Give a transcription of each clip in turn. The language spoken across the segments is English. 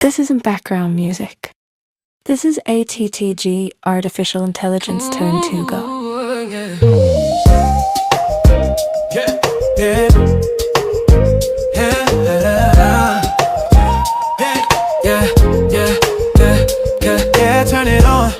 This isn't background music. This is ATTG, Artificial Intelligence Turn 2 Go. Yeah. Yeah. Yeah. Yeah, turn it on.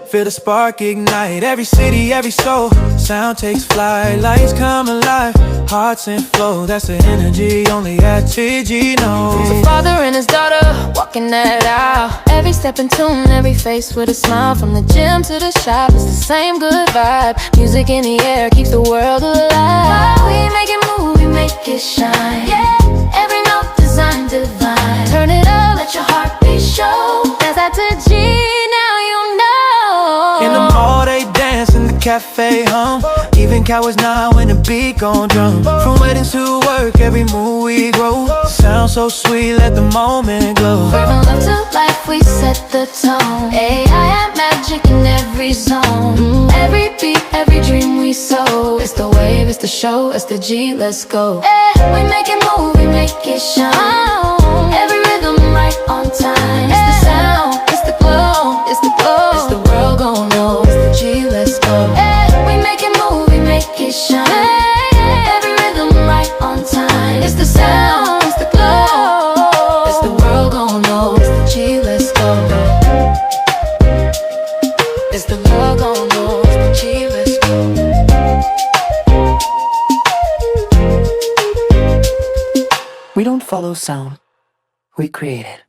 Feel the spark ignite. Every city, every soul. Sound takes flight. Lights come alive. Hearts in flow. That's the energy only ATTG knows. It's a father and his daughter walking that aisle. Every step in tune, every face with a smile. From the gym to the shop, it's the same good vibe. Music in the air keeps the world alive. We make it move, we make it shine. Yeah, every note designed divine. Turn it up, let your heartbeat show. That's ATTG, now you know. In the mall they dance, in the cafe hum. Even cowboys now when the beat gon' drum. From weddings to work, every move we grow. Sound so sweet, let the moment glow. From love to life, we set the tone. AI and magic in every zone. Every beat, every dream we sow. It's the wave, it's the show, it's the G, let's go. We make it move, we make it shine. Every rhythm right on time. It's the sound, it's the glow, it's the glow. It's the world gon' know, it's the G, let's go. We make it move, we make it shine. Every rhythm right on time. It's the sound, it's the glow. It's the world gon' know, it's the G, let's go. It's the world gon' know, it's the G, let's go. We don't follow sound, we create it.